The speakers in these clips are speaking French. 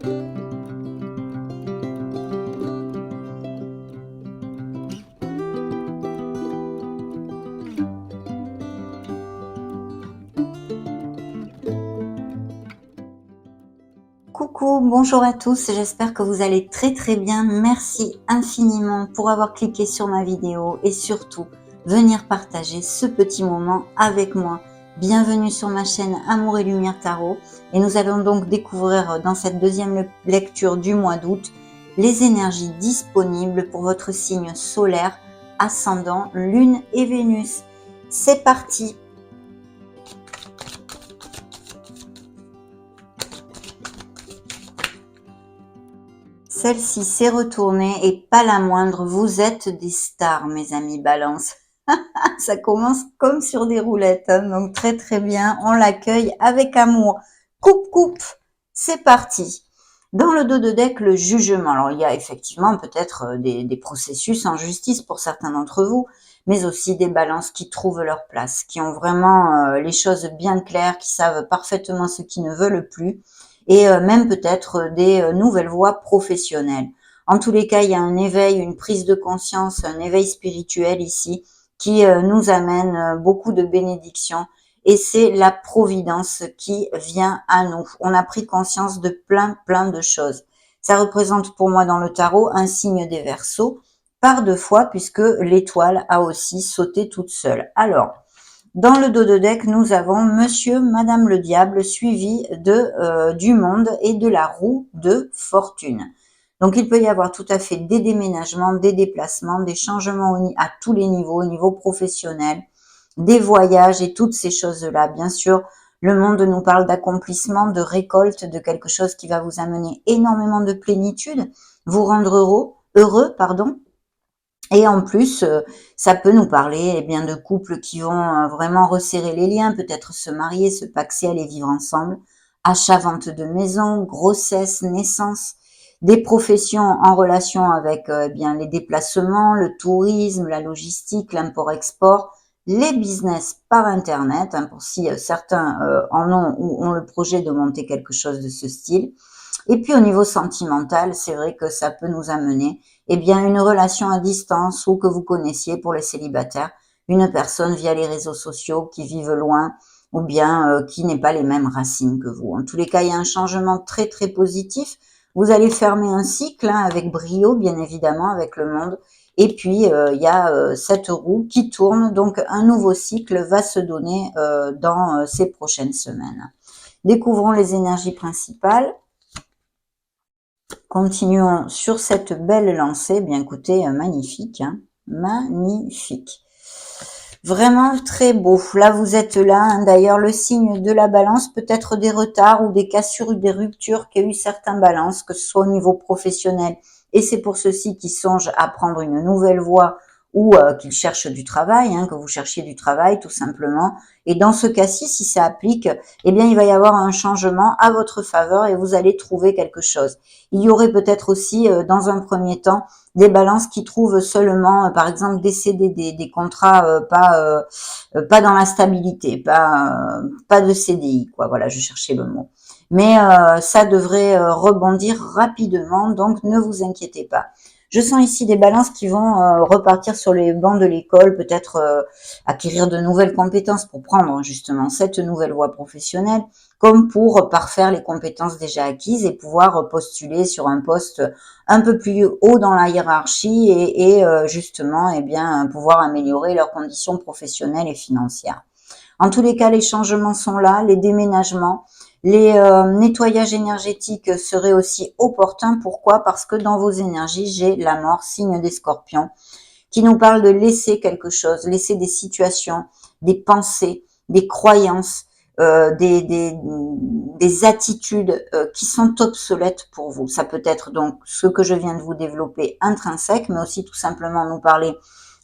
Coucou, bonjour à tous, j'espère que vous allez très bien. Merci infiniment pour avoir cliqué sur ma vidéo et surtout venir partager ce petit moment avec moi. Bienvenue sur ma chaîne Amour et Lumière Tarot et nous allons donc découvrir dans cette deuxième lecture du mois d'août les énergies disponibles pour votre signe solaire, ascendant, lune et Vénus. C'est parti! Celle-ci s'est retournée et pas la moindre, vous êtes des stars mes amis Balance. Ça commence comme sur des roulettes, hein, donc très bien, on l'accueille avec amour. Coupe, c'est parti. Dans le dos de deck, le jugement. Alors il y a effectivement peut-être des processus en justice pour certains d'entre vous, mais aussi des balances qui trouvent leur place, qui ont vraiment les choses bien claires, qui savent parfaitement ce qu'ils ne veulent plus, et même peut-être des nouvelles voies professionnelles. En tous les cas, il y a un éveil, une prise de conscience, un éveil spirituel ici qui nous amène beaucoup de bénédictions et c'est la providence qui vient à nous. On a pris conscience de plein de choses. Ça représente pour moi dans le tarot un signe des Verseaux par 2 fois puisque l'étoile a aussi sauté toute seule. Alors, dans le dos de deck, nous avons Monsieur, Madame le Diable, suivi du monde et de la roue de fortune. Donc, il peut y avoir tout à fait des déménagements, des déplacements, des changements à tous les niveaux, au niveau professionnel, des voyages et toutes ces choses-là. Bien sûr, le monde nous parle d'accomplissement, de récolte, de quelque chose qui va vous amener énormément de plénitude, vous rendre heureux. Et en plus, ça peut nous parler bien de couples qui vont vraiment resserrer les liens, peut-être se marier, se paxer, aller vivre ensemble, achat, vente de maison, grossesse, naissance, des professions en relation avec bien les déplacements, le tourisme, la logistique, l'import-export, les business par Internet, hein, pour si certains en ont ou ont le projet de monter quelque chose de ce style. Et puis au niveau sentimental, c'est vrai que ça peut nous amener bien une relation à distance ou que vous connaissiez pour les célibataires, une personne via les réseaux sociaux qui vivent loin ou bien qui n'est pas les mêmes racines que vous. En tous les cas, il y a un changement très positif. Vous allez fermer un cycle avec brio, bien évidemment, avec le monde. Et puis, il y a cette roue qui tourne, donc un nouveau cycle va se donner dans ces prochaines semaines. Découvrons les énergies principales. Continuons sur cette belle lancée. Bien écoutez, magnifique, hein, magnifique. Vraiment très beau. Là, vous êtes là. Hein, d'ailleurs, le signe de la balance, peut-être des retards ou des cassures ou des ruptures qu'a eu certains balances, que ce soit au niveau professionnel. Et c'est pour ceux-ci qui songent à prendre une nouvelle voie ou qu'ils cherchent du travail, hein, que vous cherchiez du travail tout simplement. Et dans ce cas-ci, si ça applique, eh bien, il va y avoir un changement à votre faveur et vous allez trouver quelque chose. Il y aurait peut-être aussi, dans un premier temps, des balances qui trouvent seulement, par exemple, des CDD, des contrats pas dans la stabilité, pas de CDI, quoi. Voilà, je cherchais le mot. Mais ça devrait rebondir rapidement, donc ne vous inquiétez pas. Je sens ici des balances qui vont repartir sur les bancs de l'école, peut-être acquérir de nouvelles compétences pour prendre justement cette nouvelle voie professionnelle, comme pour parfaire les compétences déjà acquises et pouvoir postuler sur un poste un peu plus haut dans la hiérarchie et justement bien pouvoir améliorer leurs conditions professionnelles et financières. En tous les cas, les changements sont là, les déménagements. Les nettoyages énergétiques seraient aussi opportuns. Pourquoi? Parce que dans vos énergies, j'ai la mort, signe des scorpions, qui nous parle de laisser quelque chose, laisser des situations, des pensées, des croyances, des attitudes qui sont obsolètes pour vous. Ça peut être donc ce que je viens de vous développer intrinsèque, mais aussi tout simplement nous parler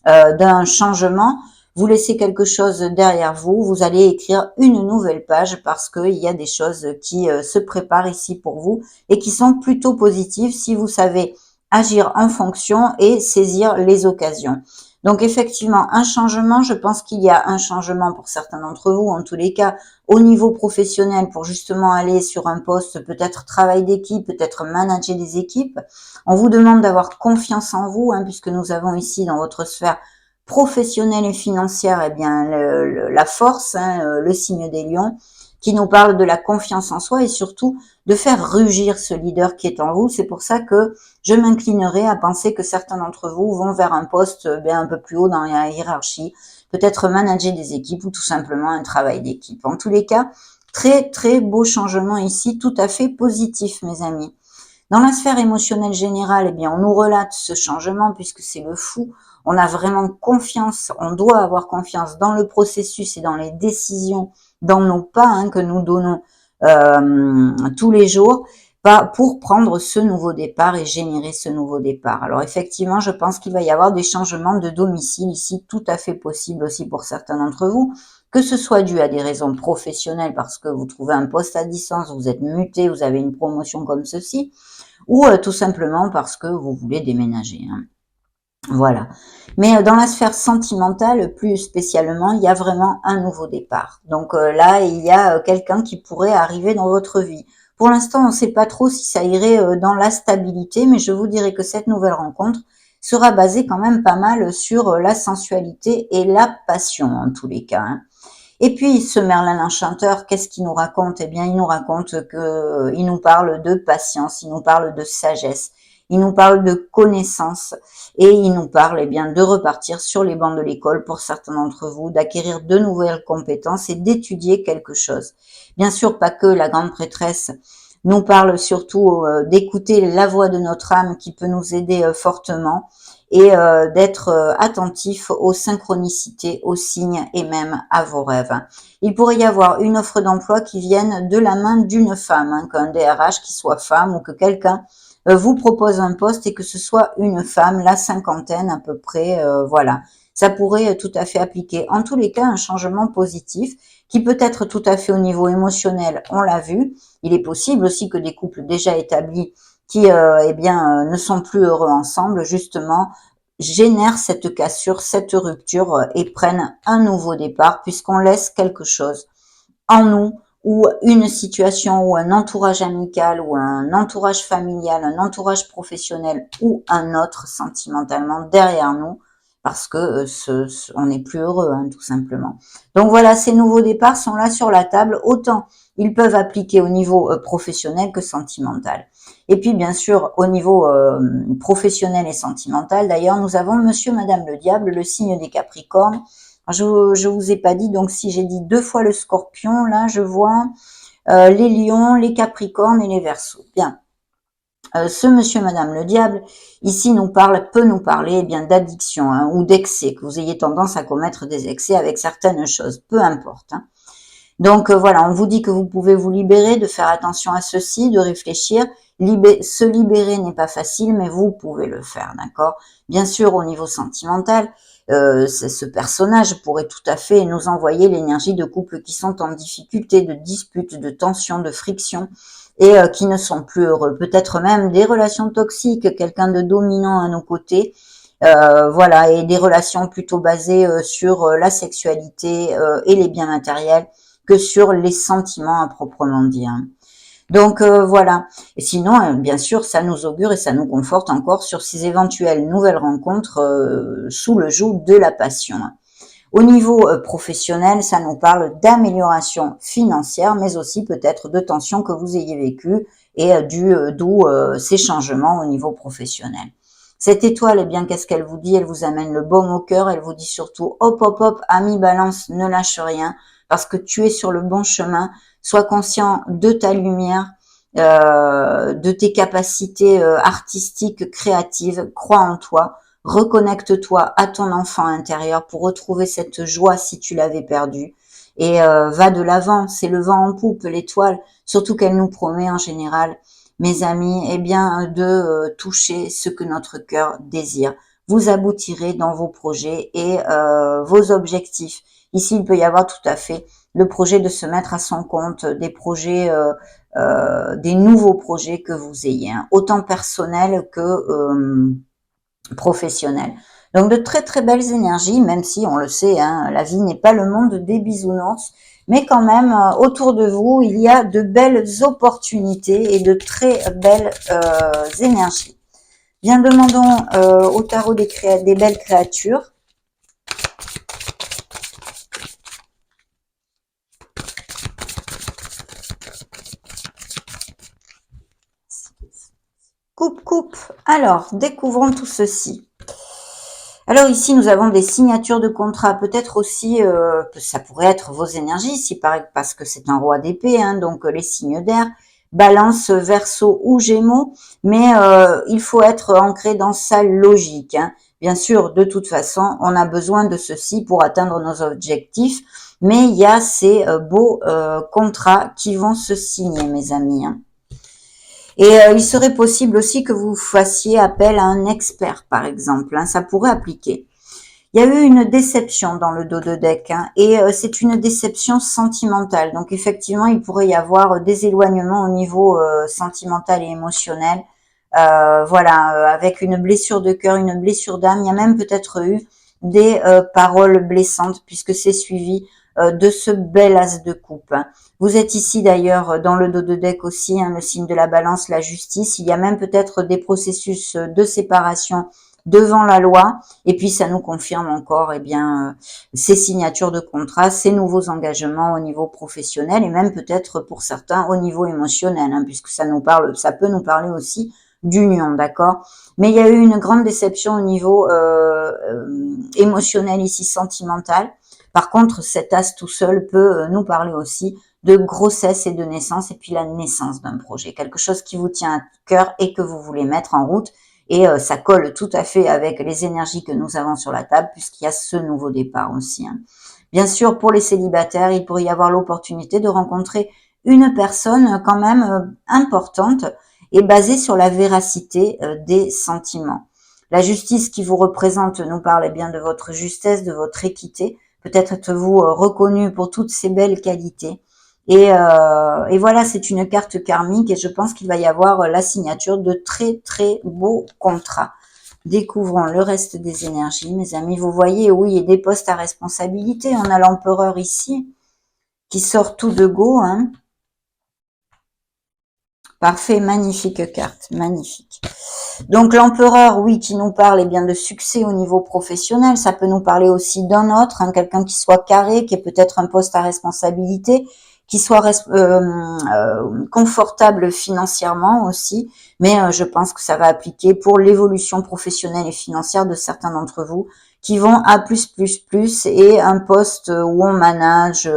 d'un changement. Vous laissez quelque chose derrière vous, vous allez écrire une nouvelle page parce qu'il y a des choses qui se préparent ici pour vous et qui sont plutôt positives si vous savez agir en fonction et saisir les occasions. Donc effectivement, un changement, je pense qu'il y a un changement pour certains d'entre vous, en tous les cas, au niveau professionnel, pour justement aller sur un poste, peut-être travail d'équipe, peut-être manager des équipes. On vous demande d'avoir confiance en vous, hein, puisque nous avons ici dans votre sphère professionnelle et financière, eh bien la force, hein, le signe des lions, qui nous parle de la confiance en soi et surtout de faire rugir ce leader qui est en vous. C'est pour ça que je m'inclinerai à penser que certains d'entre vous vont vers un poste bien un peu plus haut dans la hiérarchie, peut-être manager des équipes ou tout simplement un travail d'équipe. En tous les cas, très très beau changement ici, tout à fait positif, mes amis. Dans la sphère émotionnelle générale, eh bien, on nous relate ce changement puisque c'est le fou. On a vraiment confiance, on doit avoir confiance dans le processus et dans les décisions, dans nos pas, hein, que nous donnons tous les jours pour prendre ce nouveau départ et générer ce nouveau départ. Alors effectivement, je pense qu'il va y avoir des changements de domicile ici, tout à fait possible aussi pour certains d'entre vous, que ce soit dû à des raisons professionnelles parce que vous trouvez un poste à distance, vous êtes muté, vous avez une promotion comme ceci, ou tout simplement parce que vous voulez déménager, hein. Voilà. Mais dans la sphère sentimentale, plus spécialement, il y a vraiment un nouveau départ. Donc là, il y a quelqu'un qui pourrait arriver dans votre vie. Pour l'instant, on ne sait pas trop si ça irait dans la stabilité, mais je vous dirais que cette nouvelle rencontre sera basée quand même pas mal sur la sensualité et la passion en tous les cas, hein. Et puis, ce Merlin enchanteur, qu'est-ce qu'il nous raconte? Eh bien, il nous raconte que, il nous parle de patience, il nous parle de sagesse, il nous parle de connaissance et il nous parle, eh bien, de repartir sur les bancs de l'école pour certains d'entre vous, d'acquérir de nouvelles compétences et d'étudier quelque chose. Bien sûr, pas que la grande prêtresse nous parle surtout d'écouter la voix de notre âme qui peut nous aider fortement et d'être attentif aux synchronicités, aux signes et même à vos rêves. Il pourrait y avoir une offre d'emploi qui vienne de la main d'une femme, hein, qu'un DRH qui soit femme ou que quelqu'un vous propose un poste et que ce soit une femme, la cinquantaine à peu près, voilà. Ça pourrait tout à fait appliquer. En tous les cas, un changement positif qui peut être tout à fait au niveau émotionnel, on l'a vu. Il est possible aussi que des couples déjà établis qui eh bien, ne sont plus heureux ensemble, justement, génèrent cette cassure, cette rupture et prennent un nouveau départ puisqu'on laisse quelque chose en nous ou une situation ou un entourage amical ou un entourage familial, un entourage professionnel ou un autre sentimentalement derrière nous parce que on n'est plus heureux, hein, tout simplement. Donc voilà, ces nouveaux départs sont là sur la table, autant ils peuvent appliquer au niveau professionnel que sentimental. Et puis bien sûr au niveau professionnel et sentimental, d'ailleurs nous avons monsieur, madame le diable, le signe des Capricornes. Je vous ai pas dit, donc si j'ai dit 2 fois le Scorpion, là je vois les Lions, les Capricornes et les Verseaux. Bien. Ce monsieur, madame le diable, ici peut nous parler eh bien d'addiction, hein, ou d'excès, que vous ayez tendance à commettre des excès avec certaines choses, peu importe, hein. Donc voilà, on vous dit que vous pouvez vous libérer, de faire attention à ceci, de réfléchir. Se libérer n'est pas facile, mais vous pouvez le faire, d'accord? Bien sûr, au niveau sentimental, ce personnage pourrait tout à fait nous envoyer l'énergie de couples qui sont en difficulté, de disputes, de tensions, de frictions et qui ne sont plus heureux. Peut-être même des relations toxiques, quelqu'un de dominant à nos côtés. Voilà, et des relations plutôt basées sur la sexualité et les biens matériels que sur les sentiments à proprement dire. Donc voilà. Et sinon, bien sûr, ça nous augure et ça nous conforte encore sur ces éventuelles nouvelles rencontres sous le joug de la passion. Au niveau professionnel, ça nous parle d'amélioration financière, mais aussi peut-être de tensions que vous ayez vécues et d'où ces changements au niveau professionnel. Cette étoile, eh bien, qu'est-ce qu'elle vous dit? Elle vous amène le baume au cœur. Elle vous dit surtout, hop, hop, hop, ami Balance, ne lâche rien, parce que tu es sur le bon chemin. Sois conscient de ta lumière, de tes capacités artistiques, créatives. Crois en toi. Reconnecte-toi à ton enfant intérieur pour retrouver cette joie si tu l'avais perdue. Et va de l'avant. C'est le vent en poupe, l'étoile. Surtout qu'elle nous promet en général, mes amis, eh bien, de toucher ce que notre cœur désire. Vous aboutirez dans vos projets et vos objectifs. Ici, il peut y avoir tout à fait le projet de se mettre à son compte, des projets, des nouveaux projets que vous ayez, hein, autant personnels que professionnels. Donc de très très belles énergies, même si on le sait, hein, la vie n'est pas le monde des bisounours, mais quand même autour de vous, il y a de belles opportunités et de très belles énergies. Bien, demandons au tarot des belles créatures. Coupe, coupe. Alors, découvrons tout ceci. Alors ici, nous avons des signatures de contrat. Peut-être aussi, ça pourrait être vos énergies, si parce que c'est un roi d'épée, hein, donc les signes d'air, Balance, Verseau ou Gémeaux. Mais il faut être ancré dans sa logique. Hein. Bien sûr, de toute façon, on a besoin de ceci pour atteindre nos objectifs. Mais il y a ces beaux contrats qui vont se signer, mes amis. Hein. Et il serait possible aussi que vous fassiez appel à un expert, par exemple. Hein, ça pourrait appliquer. Il y a eu une déception dans le dos de deck, hein, et c'est une déception sentimentale. Donc effectivement, il pourrait y avoir des éloignements au niveau sentimental et émotionnel. Voilà, avec une blessure de cœur, une blessure d'âme. Il y a même peut-être eu des paroles blessantes puisque c'est suivi de ce bel as de coupe. Hein. Vous êtes ici d'ailleurs dans le dos de deck aussi, hein, le signe de la balance, la justice. Il y a même peut-être des processus de séparation devant la loi, et puis ça nous confirme encore ces signatures de contrat, ces nouveaux engagements au niveau professionnel et même peut-être pour certains au niveau émotionnel, hein, puisque ça peut nous parler aussi d'union, d'accord. Mais il y a eu une grande déception au niveau émotionnel ici, sentimental. Par contre, cet as tout seul peut nous parler aussi de grossesse et de naissance, et puis la naissance d'un projet, quelque chose qui vous tient à cœur et que vous voulez mettre en route. Et ça colle tout à fait avec les énergies que nous avons sur la table, puisqu'il y a ce nouveau départ aussi. Hein. Bien sûr, pour les célibataires, il pourrait y avoir l'opportunité de rencontrer une personne quand même importante et basée sur la véracité des sentiments. La justice qui vous représente nous parle bien de votre justesse, de votre équité. Peut-être êtes-vous reconnu pour toutes ces belles qualités. Et voilà, c'est une carte karmique et je pense qu'il va y avoir la signature de très très beaux contrats. Découvrons le reste des énergies, mes amis. Vous voyez, oui, il y a des postes à responsabilité. On a l'empereur ici qui sort tout de go. Hein. Parfait, magnifique carte, magnifique. Donc l'empereur, oui, qui nous parle bien de succès au niveau professionnel. Ça peut nous parler aussi d'un autre, hein, quelqu'un qui soit carré, qui ait peut-être un poste à responsabilité, qui soit confortable financièrement aussi, mais je pense que ça va appliquer pour l'évolution professionnelle et financière de certains d'entre vous qui vont à plus et un poste où on manage.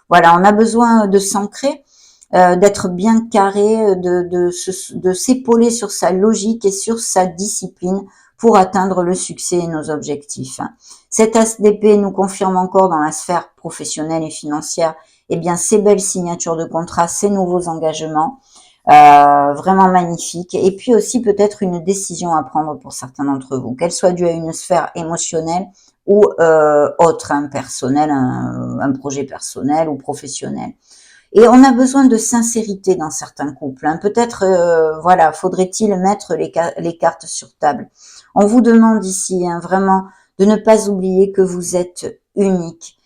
Voilà, on a besoin de s'ancrer, d'être bien carré, de s'épauler sur sa logique et sur sa discipline pour atteindre le succès et nos objectifs. Cet as d'épée nous confirme encore dans la sphère professionnelle et financière ces belles signatures de contrat, ces nouveaux engagements, vraiment magnifiques. Et puis aussi peut-être une décision à prendre pour certains d'entre vous, qu'elle soit due à une sphère émotionnelle ou autre, hein, personnel, un projet personnel ou professionnel. Et on a besoin de sincérité dans certains couples. Hein. Peut-être, voilà, faudrait-il mettre les cartes sur table. On vous demande ici, hein, vraiment, de ne pas oublier que vous êtes unique.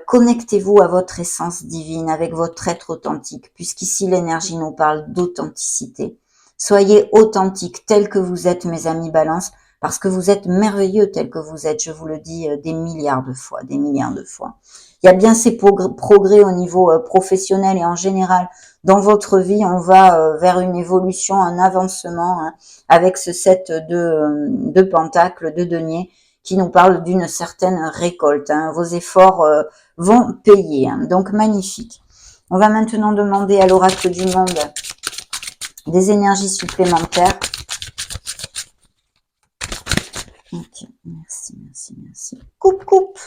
Connectez-vous à votre essence divine, avec votre être authentique, puisqu'ici l'énergie nous parle d'authenticité. Soyez authentique tel que vous êtes, mes amis Balance, parce que vous êtes merveilleux tel que vous êtes, je vous le dis des milliards de fois, des milliards de fois. Il y a bien ces progrès au niveau professionnel et en général dans votre vie, on va vers une évolution, un avancement, hein, avec ce set de pentacles, de deniers, qui nous parle d'une certaine récolte. Hein. Vos efforts vont payer. Hein. Donc, magnifique. On va maintenant demander à l'oracle du monde des énergies supplémentaires. Ok, merci, merci, merci. Coupe, coupe.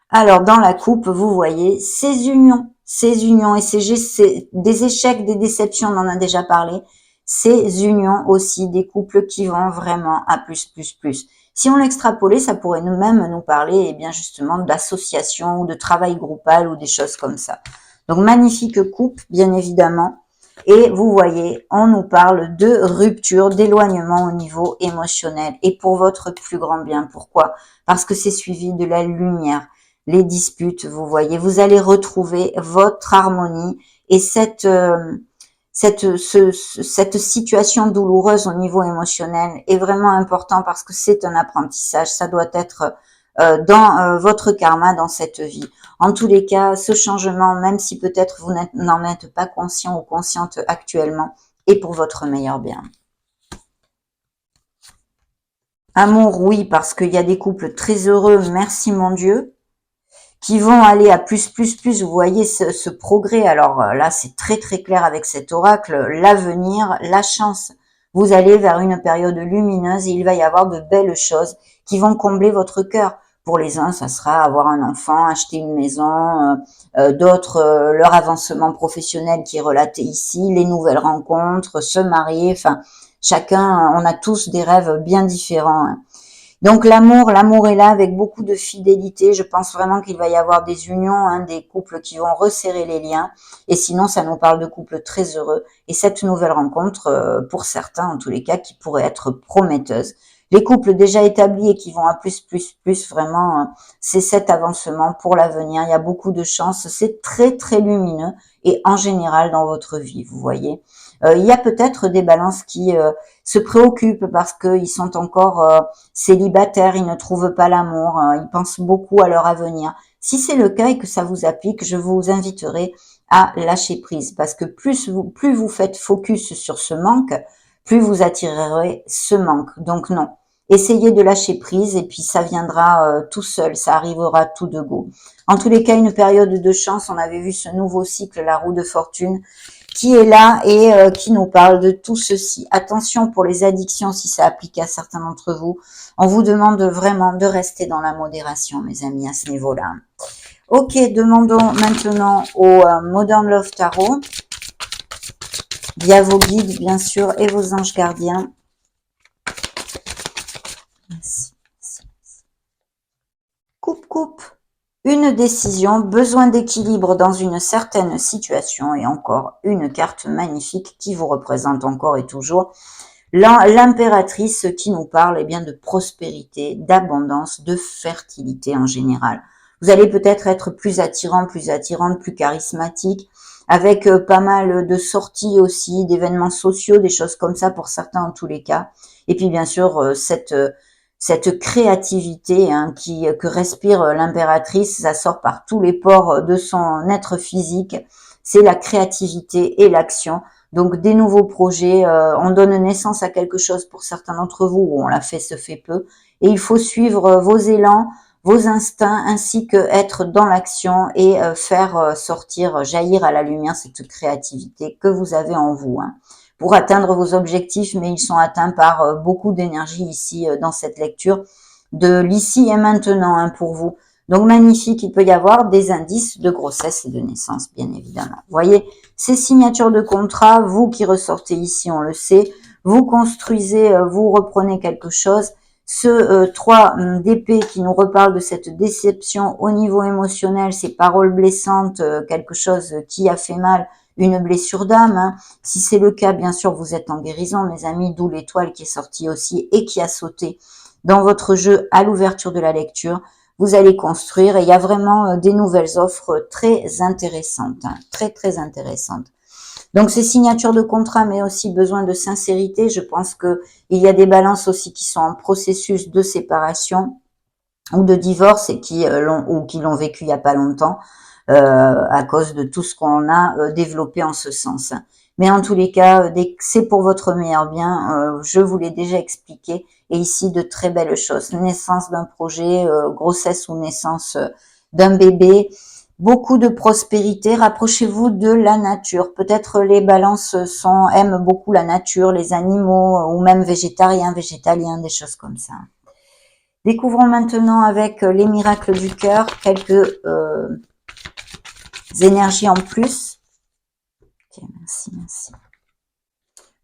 Alors, dans la coupe, vous voyez ces unions et des échecs, des déceptions, on en a déjà parlé. Ces unions aussi, des couples qui vont vraiment à plus. Si on l'extrapolait, ça pourrait même nous parler, justement, d'association ou de travail groupal ou des choses comme ça. Donc, magnifique coupe, bien évidemment. Et vous voyez, on nous parle de rupture, d'éloignement au niveau émotionnel et pour votre plus grand bien. Pourquoi? Parce que c'est suivi de la lumière. Les disputes, vous voyez, vous allez retrouver votre harmonie et cette situation douloureuse au niveau émotionnel est vraiment important parce que c'est un apprentissage. Ça doit être dans votre karma dans cette vie. En tous les cas, ce changement, même si peut-être vous n'en êtes pas conscient ou consciente actuellement, est pour votre meilleur bien. Amour, oui, parce qu'il y a des couples très heureux, merci mon Dieu, qui vont aller à plus, vous voyez ce progrès. Alors là, c'est très très clair avec cet oracle, l'avenir, la chance. Vous allez vers une période lumineuse et il va y avoir de belles choses qui vont combler votre cœur. Pour les uns, ça sera avoir un enfant, acheter une maison, d'autres, leur avancement professionnel qui est relaté ici, les nouvelles rencontres, se marier, enfin, chacun, on a tous des rêves bien différents, hein. Donc l'amour est là avec beaucoup de fidélité. Je pense vraiment qu'il va y avoir des unions, hein, des couples qui vont resserrer les liens. Et sinon, ça nous parle de couples très heureux. Et cette nouvelle rencontre, pour certains en tous les cas, qui pourrait être prometteuse. Les couples déjà établis et qui vont à plus, vraiment, c'est cet avancement pour l'avenir. Il y a beaucoup de chance. C'est très, très lumineux et en général dans votre vie, vous voyez. Il y a peut-être des balances qui se préoccupent parce qu'ils sont encore célibataires, ils ne trouvent pas l'amour, ils pensent beaucoup à leur avenir. Si c'est le cas et que ça vous applique, je vous inviterai à lâcher prise parce que plus vous faites focus sur ce manque, plus vous attirerez ce manque. Donc non, essayez de lâcher prise et puis ça viendra tout seul, ça arrivera tout de go. En tous les cas, une période de chance, on avait vu ce nouveau cycle, la roue de fortune, qui est là et qui nous parle de tout ceci. Attention pour les addictions si ça applique à certains d'entre vous. On vous demande vraiment de rester dans la modération, mes amis, à ce niveau-là. Ok, demandons maintenant au Modern Love Tarot, via vos guides, bien sûr, et vos anges gardiens. Merci. Coupe. Une décision, besoin d'équilibre dans une certaine situation et encore une carte magnifique qui vous représente encore et toujours. L'impératrice qui nous parle bien de prospérité, d'abondance, de fertilité en général. Vous allez peut-être être plus attirant, plus attirante, plus charismatique, avec pas mal de sorties aussi, d'événements sociaux, des choses comme ça pour certains en tous les cas. Et puis bien sûr, cette créativité hein, que respire l'impératrice, ça sort par tous les pores de son être physique, c'est la créativité et l'action. Donc des nouveaux projets, on donne naissance à quelque chose pour certains d'entre vous, où on l'a fait, se fait peu, et il faut suivre vos élans, vos instincts, ainsi que être dans l'action et faire sortir, jaillir à la lumière cette créativité que vous avez en vous, hein, pour atteindre vos objectifs, mais ils sont atteints par beaucoup d'énergie ici dans cette lecture, de l'ici et maintenant hein, pour vous. Donc magnifique, il peut y avoir des indices de grossesse et de naissance, bien évidemment. Vous voyez, ces signatures de contrat, vous qui ressortez ici, on le sait, vous construisez, vous reprenez quelque chose. Ce 3 d'épée qui nous reparle de cette déception au niveau émotionnel, ces paroles blessantes, quelque chose qui a fait mal, une blessure d'âme. Hein. Si c'est le cas, bien sûr, vous êtes en guérison, mes amis, d'où l'étoile qui est sortie aussi et qui a sauté dans votre jeu à l'ouverture de la lecture. Vous allez construire et il y a vraiment des nouvelles offres très intéressantes, hein, très très intéressantes. Donc ces signatures de contrat, mais aussi besoin de sincérité. Je pense que il y a des balances aussi qui sont en processus de séparation ou de divorce et qui l'ont vécu il y a pas longtemps à cause de tout ce qu'on a développé en ce sens. Mais en tous les cas, c'est pour votre meilleur bien. Je vous l'ai déjà expliqué. Et ici, de très belles choses. Naissance d'un projet, grossesse ou naissance d'un bébé. Beaucoup de prospérité. Rapprochez-vous de la nature. Peut-être les balances aiment beaucoup la nature, les animaux, ou même végétariens, végétaliens, des choses comme ça. Découvrons maintenant avec les miracles du cœur quelques énergies en plus. Ok, merci.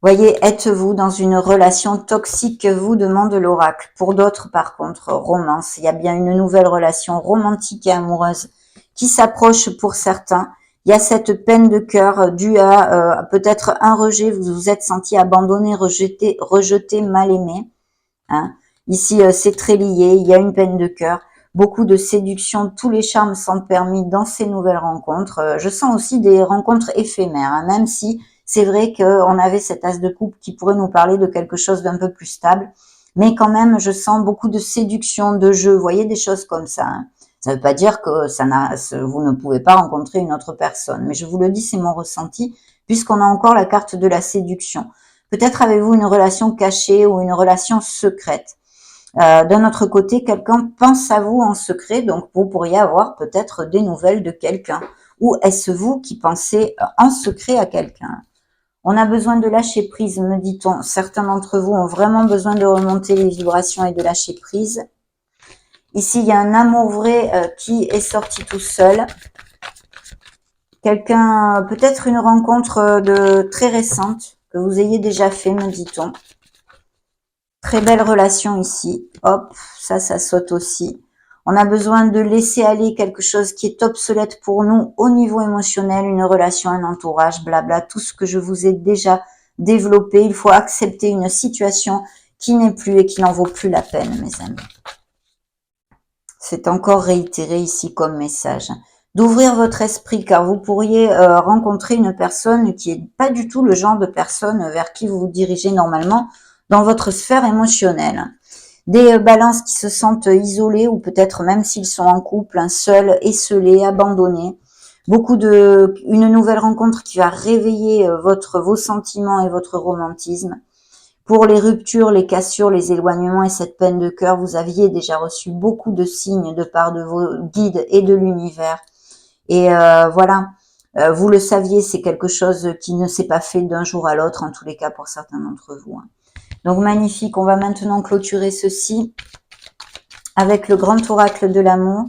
Voyez, êtes-vous dans une relation toxique, vous demande l'oracle. Pour d'autres, par contre, romance. Il y a bien une nouvelle relation romantique et amoureuse qui s'approche pour certains. Il y a cette peine de cœur due à peut-être un rejet, vous vous êtes senti abandonné, rejeté, mal aimé. Hein. Ici, c'est très lié, il y a une peine de cœur, beaucoup de séduction, tous les charmes sont permis dans ces nouvelles rencontres. Je sens aussi des rencontres éphémères, hein, même si c'est vrai qu'on avait cet as de coupe qui pourrait nous parler de quelque chose d'un peu plus stable. Mais quand même, je sens beaucoup de séduction, de jeu, vous voyez, des choses comme ça. Hein. Ça ne veut pas dire que vous ne pouvez pas rencontrer une autre personne. Mais je vous le dis, c'est mon ressenti, puisqu'on a encore la carte de la séduction. Peut-être avez-vous une relation cachée ou une relation secrète. D'un autre côté, quelqu'un pense à vous en secret, donc vous pourriez avoir peut-être des nouvelles de quelqu'un. Ou est-ce vous qui pensez en secret à quelqu'un? On a besoin de lâcher prise, me dit-on. Certains d'entre vous ont vraiment besoin de remonter les vibrations et de lâcher prise. Ici, il y a un amour vrai qui est sorti tout seul. Quelqu'un, peut-être une rencontre de très récente que vous ayez déjà fait, me dit-on. Très belle relation ici. Hop, ça saute aussi. On a besoin de laisser aller quelque chose qui est obsolète pour nous au niveau émotionnel, une relation, un entourage, blabla, tout ce que je vous ai déjà développé. Il faut accepter une situation qui n'est plus et qui n'en vaut plus la peine, mes amis. C'est encore réitéré ici comme message. D'ouvrir votre esprit, car vous pourriez rencontrer une personne qui n'est pas du tout le genre de personne vers qui vous vous dirigez normalement dans votre sphère émotionnelle. Des balances qui se sentent isolées ou peut-être même s'ils sont en couple, seuls, esselés, abandonnés. Une nouvelle rencontre qui va réveiller vos sentiments et votre romantisme. Pour les ruptures, les cassures, les éloignements et cette peine de cœur, vous aviez déjà reçu beaucoup de signes de part de vos guides et de l'univers. Et voilà, vous le saviez, c'est quelque chose qui ne s'est pas fait d'un jour à l'autre, en tous les cas pour certains d'entre vous. Hein. Donc magnifique, on va maintenant clôturer ceci avec le grand oracle de l'amour.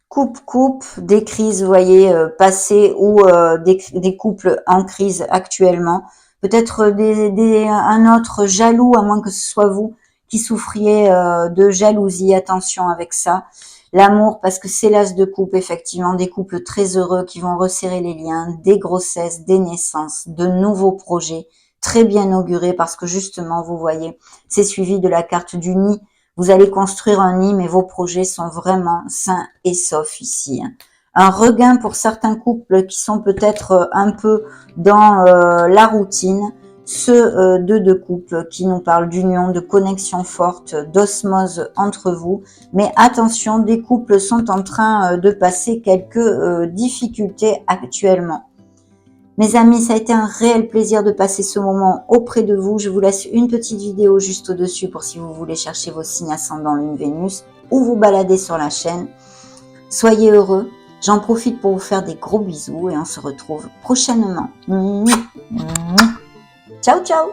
Coupe, des crises, vous voyez, passées ou des couples en crise actuellement. Peut-être un autre jaloux, à moins que ce soit vous qui souffriez de jalousie. Attention avec ça. L'amour, parce que c'est l'as de coupe, effectivement, des couples très heureux qui vont resserrer les liens, des grossesses, des naissances, de nouveaux projets, très bien augurés, parce que justement, vous voyez, c'est suivi de la carte du nid. Vous allez construire un nid, mais vos projets sont vraiment sains et saufs ici. Un regain pour certains couples qui sont peut-être un peu dans la routine. Ceux de couples qui nous parlent d'union, de connexion forte, d'osmose entre vous. Mais attention, des couples sont en train de passer quelques difficultés actuellement. Mes amis, ça a été un réel plaisir de passer ce moment auprès de vous. Je vous laisse une petite vidéo juste au-dessus pour si vous voulez chercher vos signes ascendants Lune Vénus ou vous balader sur la chaîne. Soyez heureux. J'en profite pour vous faire des gros bisous et on se retrouve prochainement. Ciao, ciao!